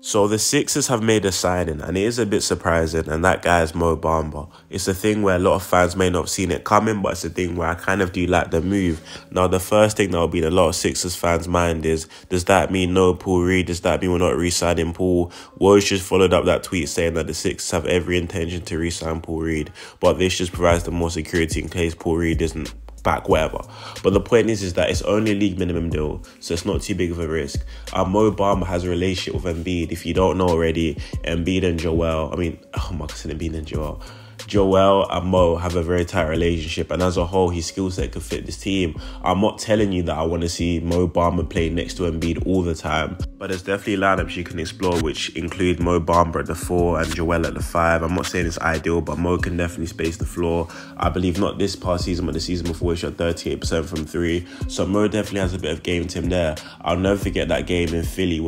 So the Sixers have made a signing, and it is a bit surprising, and that guy is Mo Bamba. It's a thing where a lot of fans may not have seen it coming, but it's a thing where I kind of do like the move. Now, the first thing that will be in a lot of Sixers fans' mind is, does that mean no Paul Reed? Does that mean we're not re-signing Paul? Woj just followed up that tweet saying that the Sixers have every intention to re-sign Paul Reed, but this just provides them more security in case Paul Reed isn't back, whatever. But the point is that it's only a league minimum deal, so it's not too big of a risk. Mo Bamba has a relationship with Embiid. If you don't know already, Embiid and Joel and Mo have a very tight relationship, and as a whole, his skill set could fit this team. I'm not telling you that I want to see Mo Bamba play next to Embiid all the time, but there's definitely lineups you can explore, which include Mo Bamba at the 4 and Joel at the 5. I'm not saying it's ideal, but Mo can definitely space the floor. I believe not this past season, but the season before, he shot 38% from 3. So Mo definitely has a bit of game to him there. I'll never forget that game in Philly.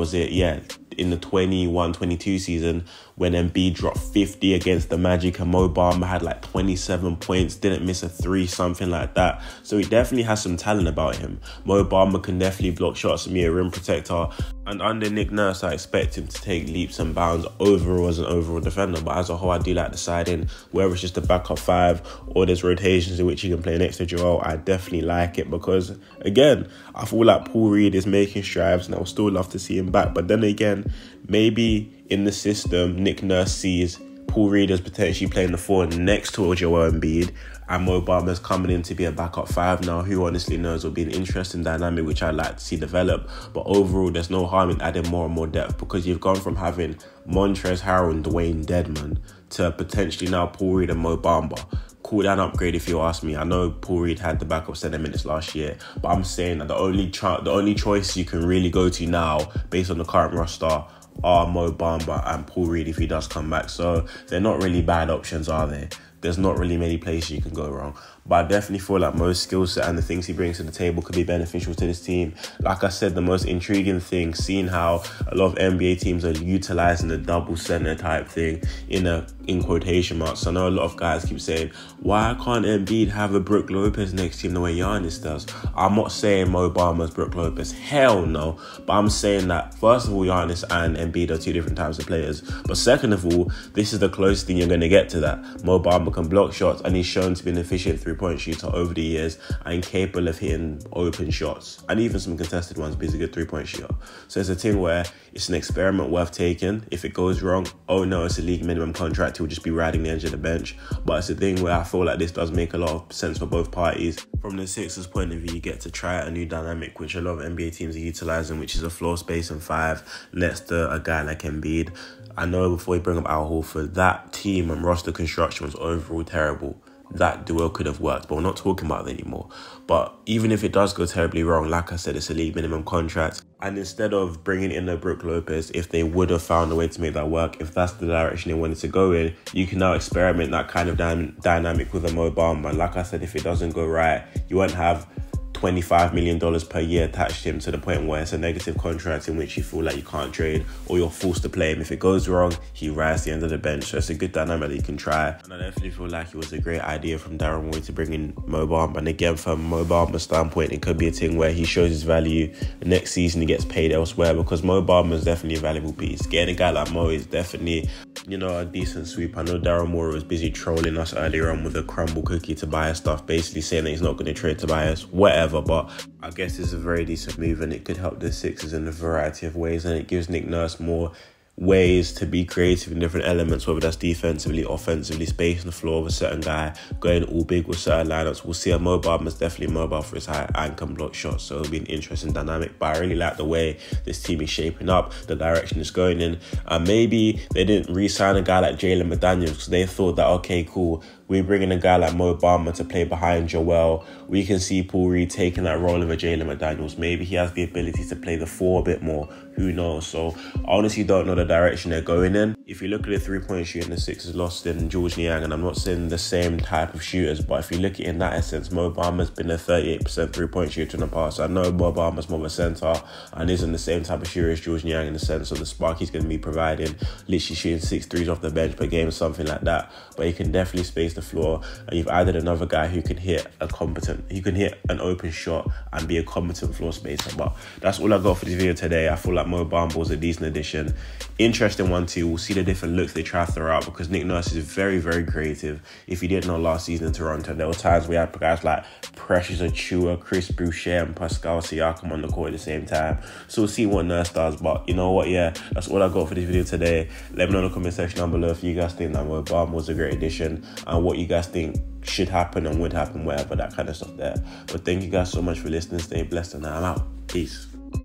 In the 21-22 season when Embiid dropped 50 against the Magic and Mo Bamba had like 27 points, didn't miss a 3, something like that. So he definitely has some talent about him. Mo Bamba can definitely block shots and be a rim protector. And under Nick Nurse, I expect him to take leaps and bounds overall as an overall defender. But as a whole, I do like deciding whether it's just a backup 5 or there's rotations in which he can play next to Joel. I definitely like it because, again, I feel like Paul Reed is making strides and I would still love to see him back. But then again, maybe in the system, Nick Nurse sees Paul Reed as potentially playing the 4 next to Joel Embiid, and Mo Bamba's coming in to be a backup 5 now. Who honestly knows, will be an interesting dynamic which I'd like to see develop. But overall, there's no harm in adding more and more depth, because you've gone from having Montrezl Harrell and Dwayne Dedman to potentially now Paul Reed and Mo Bamba. Cool down upgrade if you ask me. I know Paul Reed had the backup center minutes last year, but I'm saying that the only choice you can really go to now based on the current roster are Mo Bamba and Paul Reed if he does come back. So they're not really bad options, are they? There's not really many places you can go wrong. But I definitely feel like Mo's skill set and the things he brings to the table could be beneficial to this team. Like I said, the most intriguing thing, seeing how a lot of NBA teams are utilising the double center type thing in quotation marks. I know a lot of guys keep saying, why can't Embiid have a Brook Lopez next to him the way Giannis does? I'm not saying Mo Bamba's Brook Lopez. Hell no. But I'm saying that, first of all, Giannis and Embiid are 2 different types of players. But second of all, this is the closest thing you're going to get to that. Mo Bamba can block shots, and he's shown to be an efficient 3-point shooter over the years and capable of hitting open shots and even some contested ones, but he's a good 3-point shooter. So it's a thing where it's an experiment worth taking. If it goes wrong, oh no, it's a league minimum contract, he'll just be riding the edge of the bench. But it's a thing where I feel like this does make a lot of sense for both parties. From the Sixers' point of view, you get to try a new dynamic which a lot of NBA teams are utilising, which is a floor space and 5 next to a guy like Embiid. I know before we bring up Al Horford, that team and roster construction was overall terrible. That duo could have worked, but we're not talking about it anymore. But even if it does go terribly wrong, like I said, it's a league minimum contract. And instead of bringing in a Brook Lopez, if they would have found a way to make that work, if that's the direction they wanted to go in, you can now experiment that kind of dynamic with a Mo Bamba. And like I said, if it doesn't go right, you won't have $25 million per year attached to him to the point where it's a negative contract in which you feel like you can't trade or you're forced to play him. If it goes wrong, he rides the end of the bench. So it's a good dynamic that you can try. And I definitely feel like it was a great idea from Darren Moy to bring in Mo Bamba. And again, from Mo Bamba's standpoint, it could be a thing where he shows his value. The next season he gets paid elsewhere, because Mo Bamba is definitely a valuable piece. Getting a guy like Mo is definitely, a decent sweep. I know Darren Moore was busy trolling us earlier on with a crumble cookie Tobias stuff, basically saying that he's not going to trade Tobias, whatever. But I guess it's a very decent move, and it could help the Sixers in a variety of ways, and it gives Nick Nurse more ways to be creative in different elements, whether that's defensively, offensively, spacing the floor with a certain guy, going all big with certain lineups. We'll see a Mo Bamba is definitely mobile for his height and can block shots, so it'll be an interesting dynamic. But I really like the way this team is shaping up, the direction it's going in. Maybe they didn't re-sign a guy like Jalen McDaniels because they thought that, okay, cool, we're bringing a guy like Mo Bamba to play behind Joel. We can see Paul Reed taking that role of a Jalen McDaniels. Maybe he has the ability to play the 4 a bit more. Who knows? So I honestly don't know the direction they're going in. If you look at the 3-point shooting, the Sixers lost in George Niang, and I'm not saying the same type of shooters, but if you look at it in that essence, Mo Bamba's been a 38% 3-point shooter in the past. I know Mo Bamba's more of a centre and isn't the same type of shooter as George Niang in the sense of the spark he's going to be providing, literally shooting 6 threes off the bench per game, something like that. But he can definitely space the floor, and you've added another guy who can hit an open shot and be a competent floor spacer. But that's all I got for this video today. I feel like Mo Bamba was a decent addition. Interesting one too. We'll see the different looks they try to throw out, because Nick Nurse is very, very creative. If you didn't know, last season in Toronto, there were times we had guys like Precious Achua, Chris Boucher, and Pascal Siakam on the court at the same time. So we'll see what Nurse does. But you know what? Yeah, that's all I got for this video today. Let me know in the comment section down below if you guys think that Mo Bamba was a great addition, and what you guys think should happen and would happen, whatever, that kind of stuff there. But thank you guys so much for listening. Stay blessed, and I'm out. Peace.